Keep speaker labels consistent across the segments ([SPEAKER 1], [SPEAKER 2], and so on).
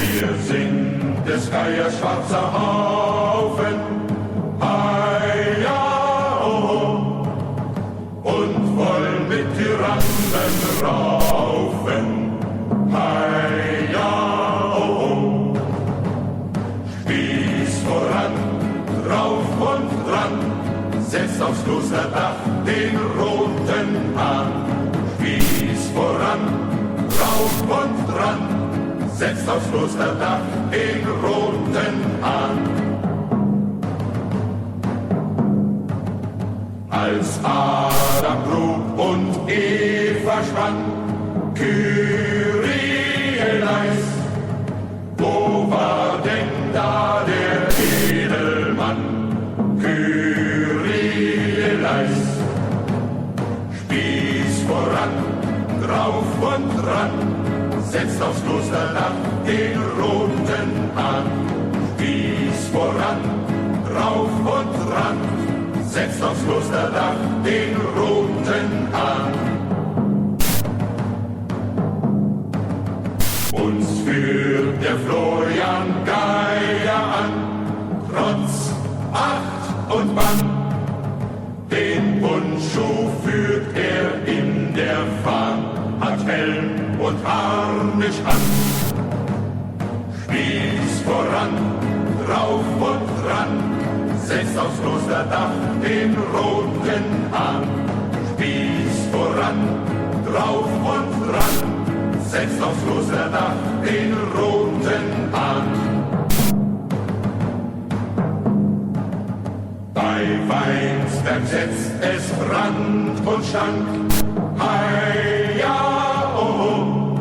[SPEAKER 1] Wir sind des Geiers schwarzer Haufen, heia, oh, und wollen mit Tyrannen raufen, heia, oh, Spieß voran, drauf und dran, setzt aufs Klosterdach den roten Hahn. Spieß voran, drauf und dran, setzt aufs Klosterdach den roten Hahn. Als Adam grub und Eva schwang, Kyrie eleis, wo war denn da der Edelmann? Kyrie eleis, Spieß voran, drauf und dran, setzt aufs Klosterdach den roten Hahn. Spieß voran, drauf und dran, setzt aufs Klosterdach den roten Hahn. Uns führt der Florian Geier an, trotz Acht und Bann. Den Bundschuh führt er in der Fahn, hat Helm und Harnisch an. Spieß voran, drauf und dran, setzt aufs Klosterdach den roten Hahn. Spieß voran, drauf und dran, setzt aufs Klosterdach den roten Hahn. Bei Weinsberg setzt es Brand und Stank, heia, oh,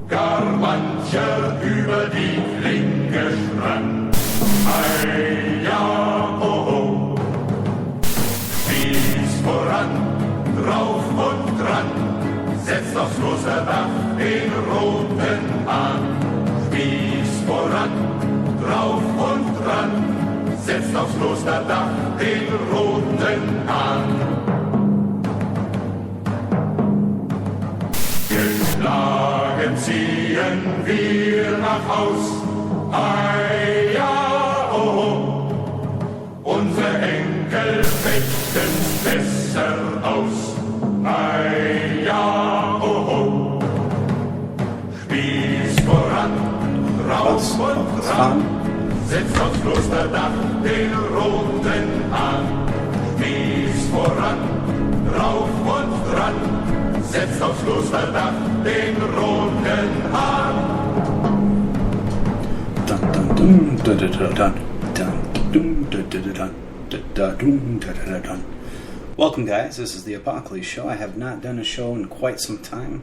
[SPEAKER 1] gar mancher über die Klinke sprang, heia, oh, Spieß voran, drauf und dran, setzt aufs Klosterdach den roten Hahn. Spieß voran, drauf und dran, setzt aufs Klosterdach den roten Hahn. Geschlagen ziehen wir nach Haus, heia, oh, unsere Enkel fechten's besser aus, heia, oh, Spieß voran, drauf und dran, setzt aufs Klosterdach den roten Hahn. Spieß voran, drauf und dran, setzt aufs Klosterdach den roten Hahn.
[SPEAKER 2] Welcome, guys. This is the Apocalypse Show. I have not done a show in quite some time.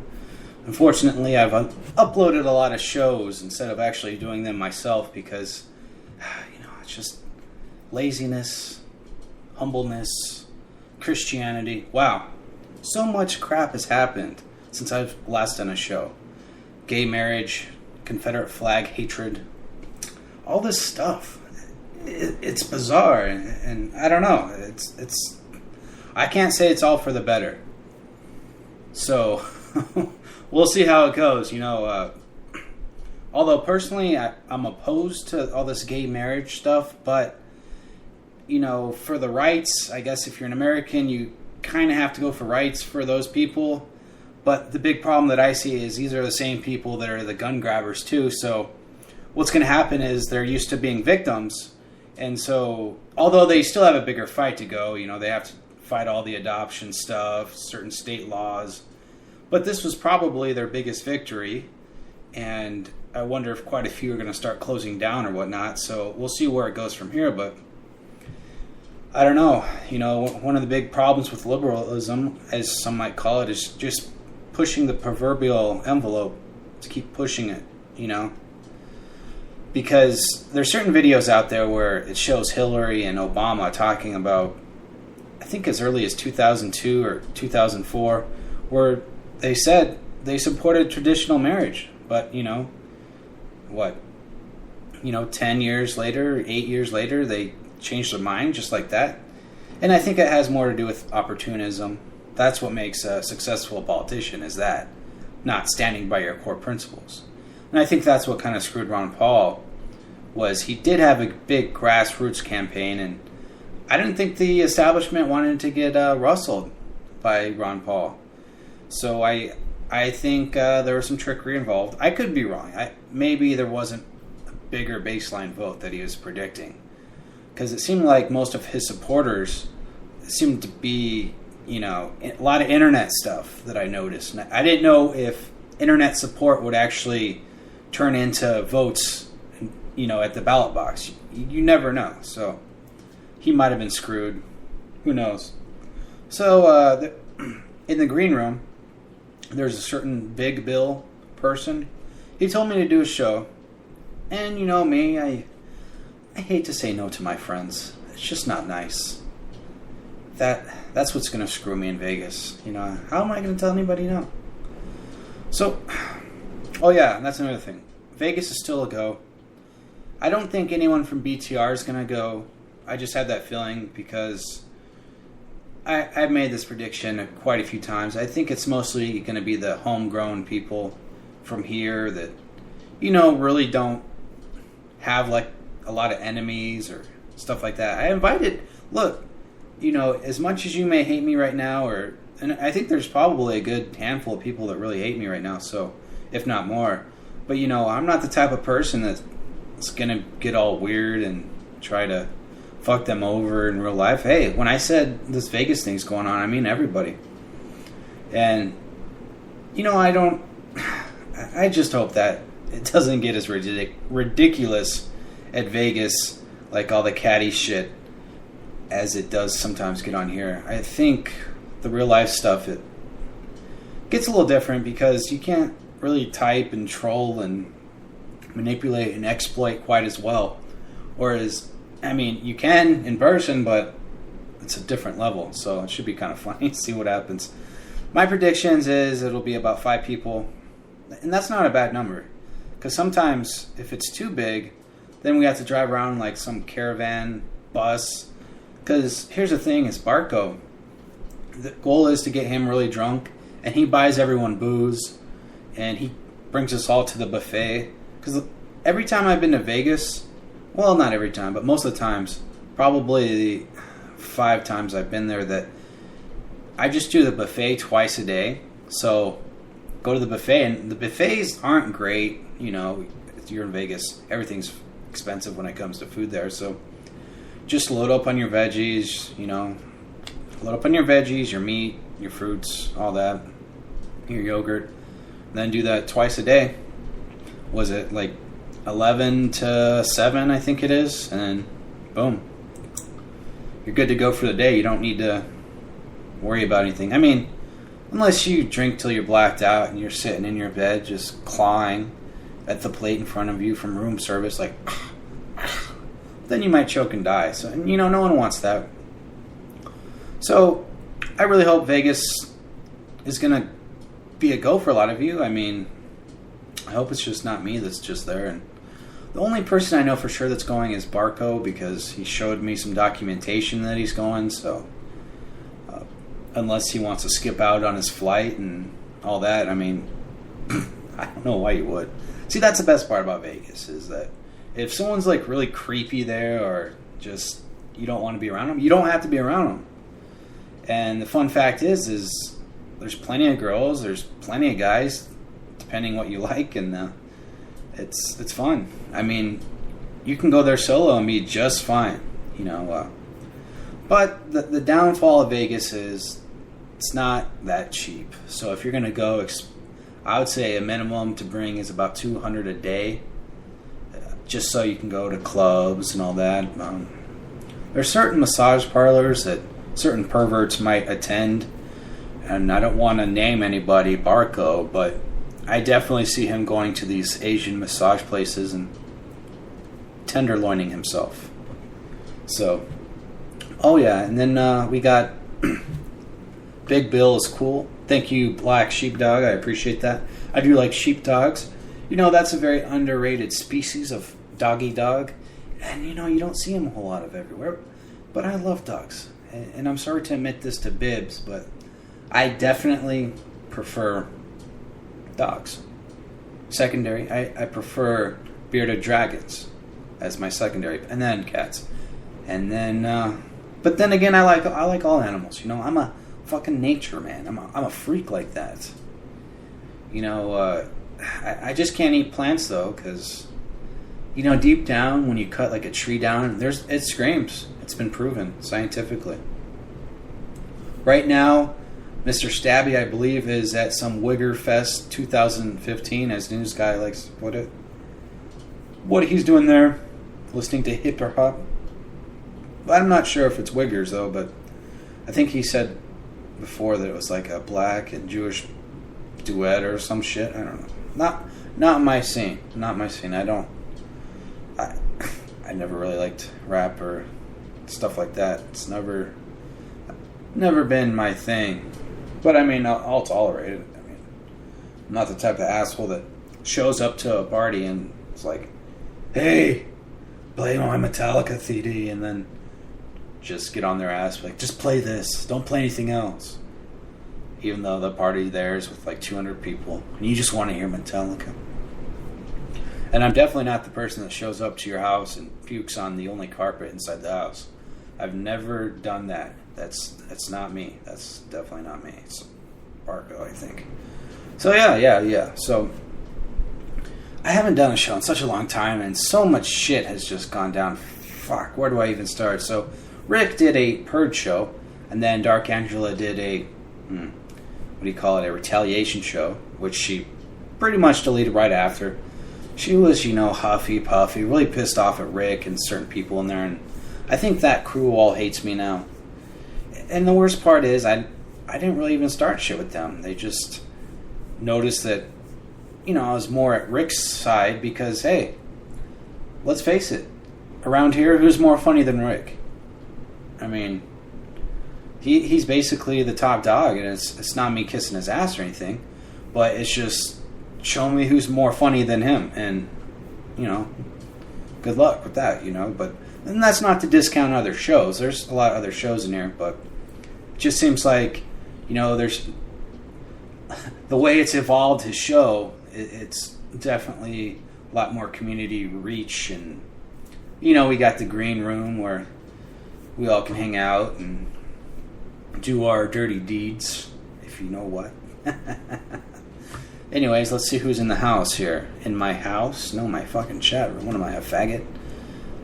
[SPEAKER 2] Unfortunately, I've uploaded a lot of shows instead of actually doing them myself because, it's just laziness, humbleness, Christianity. Wow. So much crap has happened since I've last done a show. Gay marriage, Confederate flag hatred, all this stuff. It's bizarre, and I don't know. It's. I can't say it's all for the better. So we'll see how it goes. Although personally, I'm opposed to all this gay marriage stuff, but for the rights, I guess if you're an American, you kind of have to go for rights for those people. But the big problem that I see is these are the same people that are the gun grabbers too. So what's going to happen is they're used to being victims. And so although they still have a bigger fight to go, they have to fight all the adoption stuff, certain state laws. But this was probably their biggest victory. And I wonder if quite a few are going to start closing down or whatnot. So we'll see where it goes from here. But I don't know. One of the big problems with liberalism, as some might call it, is just pushing the proverbial envelope to keep pushing it, Because there's certain videos out there where it shows Hillary and Obama talking about, I think as early as 2002 or 2004, where they said they supported traditional marriage, but 10 years later, 8 years later, they changed their mind just like that. And I think it has more to do with opportunism. That's what makes a successful politician, is that, not standing by your core principles. And I think that's what kind of screwed Ron Paul, was he did have a big grassroots campaign, and I didn't think the establishment wanted to get rustled by Ron Paul. So I think there was some trickery involved. I could be wrong. Maybe there wasn't a bigger baseline vote that he was predicting, because it seemed like most of his supporters seemed to be, a lot of internet stuff that I noticed. And I didn't know if internet support would actually turn into votes, at the ballot box. You never know. So he might have been screwed. Who knows? So in the green room, there's a certain Big Bill person. He told me to do a show. And you know me, I hate to say no to my friends. It's just not nice. That's what's going to screw me in Vegas. How am I going to tell anybody no? So, oh yeah, that's another thing. Vegas is still a go. I don't think anyone from BTR is going to go. I just had that feeling because I've made this prediction quite a few times. I think it's mostly going to be the homegrown people from here that, really don't have like a lot of enemies or stuff like that. I invited, look, as much as you may hate me right now, and I think there's probably a good handful of people that really hate me right now, so if not more. But I'm not the type of person that's going to get all weird and try to fuck them over in real life. Hey, when I said this Vegas thing's going on, I mean everybody. And I just hope that it doesn't get as ridiculous at Vegas, like all the catty shit, as it does sometimes get on here. I think the real life stuff, it gets a little different because you can't really type and troll and manipulate and exploit quite as well. Whereas, you can in person, but it's a different level, so it should be kind of funny to see what happens. My predictions is it'll be about 5 people, and that's not a bad number, because sometimes if it's too big, then we have to drive around like some caravan bus. Because here's the thing, is Barco, the goal is to get him really drunk, and he buys everyone booze, and he brings us all to the buffet. Because every time I've been to Vegas, well, not every time, but most of the times, probably 5 times I've been there, that I just do the buffet twice a day. So go to the buffet, and the buffets aren't great. You're in Vegas, everything's expensive when it comes to food there. So just load up on your veggies, your meat, your fruits, all that, your yogurt. Then do that twice a day. Was it like 11 to 7, I think it is, and then boom, you're good to go for the day. You don't need to worry about anything. Unless you drink till you're blacked out and you're sitting in your bed just clawing at the plate in front of you from room service, like, then you might choke and die. So, no one wants that. So, I really hope Vegas is going to be a go for a lot of you. I hope it's just not me that's just there. And the only person I know for sure that's going is Barco, because he showed me some documentation that he's going. So, unless he wants to skip out on his flight and all that, I don't know why you would. See, that's the best part about Vegas, is that if someone's like really creepy there, or just you don't want to be around them, you don't have to be around them. And the fun fact is there's plenty of girls, there's plenty of guys, depending what you like, and it's fun. You can go there solo and be just fine, But the downfall of Vegas is it's not that cheap. So if you're going to go, I would say a minimum to bring is about $200 a day, just so you can go to clubs and all that. There's certain massage parlors that certain perverts might attend, and I don't want to name anybody Barco, but I definitely see him going to these Asian massage places and tenderloining himself. So, oh yeah, and then we got Big Bill is cool. Thank you, Black Sheepdog. I appreciate that. I do like sheepdogs. You know, that's a very underrated species of doggy dog. And, you know, you don't see them a whole lot of everywhere. But I love dogs. And I'm sorry to admit this to Bibbs, but I definitely prefer dogs. Secondary, I prefer bearded dragons as my secondary. And then cats. And then, but then again, I like all animals. You know, I'm a fucking nature man. I'm a freak like that. You know, I just can't eat plants though, because, you know, deep down when you cut like a tree down, it screams. It's been proven scientifically. Right now, Mr. Stabby, I believe, is at some Wigger Fest 2015, as News Guy likes to put it. What he's doing there, listening to hip hop. I'm not sure if it's Wiggers though, but I think he said before that it was like a black and Jewish duet or some shit. I don't know. Not my scene. Not my scene. I never really liked rap or stuff like that. It's never been my thing. But I mean, I'll tolerate it. I mean, I'm not the type of asshole that shows up to a party and it's like, hey, play my Metallica CD, and then just get on their ass, like, just play this, don't play anything else. Even though the party there is with like 200 people, and you just want to hear Metallica. And I'm definitely not the person that shows up to your house and pukes on the only carpet inside the house. I've never done that. That's not me. That's definitely not me. It's Barco, I think. So yeah. So I haven't done a show in such a long time, and so much shit has just gone down. Fuck, where do I even start? So Rick did a Purge show, and then Dark Angela did a, a retaliation show, which she pretty much deleted right after. She was, you know, huffy puffy, really pissed off at Rick and certain people in there, and I think that crew all hates me now. And the worst part is, I didn't really even start shit with them. They just noticed that, you know, I was more at Rick's side because, hey, let's face it, around here, who's more funny than Rick? I mean, he's basically the top dog, and it's not me kissing his ass or anything, but it's just showing me who's more funny than him, and, you know, good luck with that, you know, but, and that's not to discount other shows. There's a lot of other shows in here, but it just seems like, you know, there's, the way it's evolved his show, it's definitely a lot more community reach, and, you know, we got the green room where we all can hang out and do our dirty deeds, if you know what. Anyways, let's see who's in the house here. In my house? No, my fucking chat room. What am I, a faggot?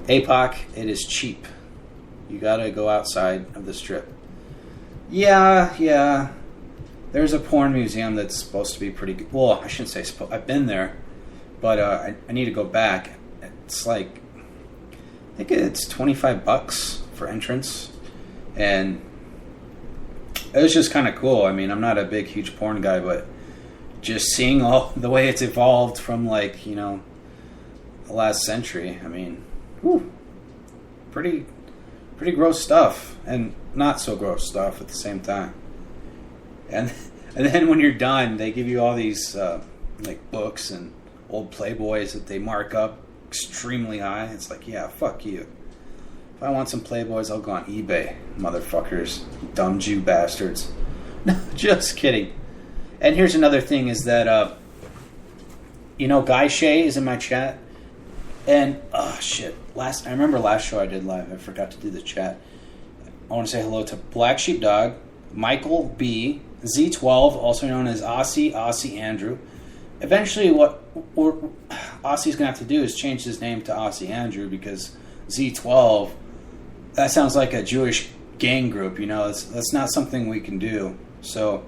[SPEAKER 2] APOC, it is cheap. You gotta go outside of the strip. Yeah. There's a porn museum that's supposed to be pretty good. Well, I shouldn't say I've been there, but I need to go back. It's like, I think it's $25 for entrance, and it was just kind of cool. I mean, I'm not a big, huge porn guy, but just seeing all the way it's evolved from, like, you know, the last century. I mean, whew, pretty gross stuff, and not so gross stuff at the same time. And then when you're done, they give you all these like books and old Playboys that they mark up extremely high. It's like, yeah, fuck you. If I want some Playboys, I'll go on eBay, motherfuckers, dumb Jew bastards. No, just kidding. And here's another thing is that, you know, Guy Shea is in my chat. And, oh, shit. I remember last show I did live. I forgot to do the chat. I want to say hello to Black Sheepdog, Michael B., Z12, also known as Aussie Andrew. Eventually, what Aussie's going to have to do is change his name to Aussie Andrew, because Z12, that sounds like a Jewish gang group, you know. That's not something we can do. So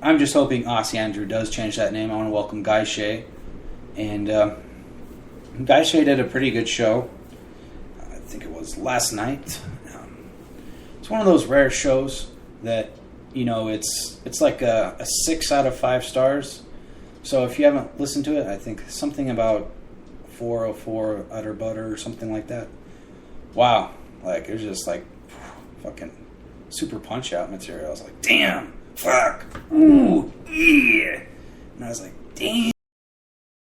[SPEAKER 2] I'm just hoping Aussie Andrew does change that name. I want to welcome Guy Shea. And Guy Shea did a pretty good show. I think it was last night. It's one of those rare shows that, you know, it's like a 6 out of 5 stars. So if you haven't listened to it, I think something about 404 utter butter or something like that. Wow. Like, it was just like fucking super punch out material. I was like, damn, fuck, ooh, yeah. And I was like, damn.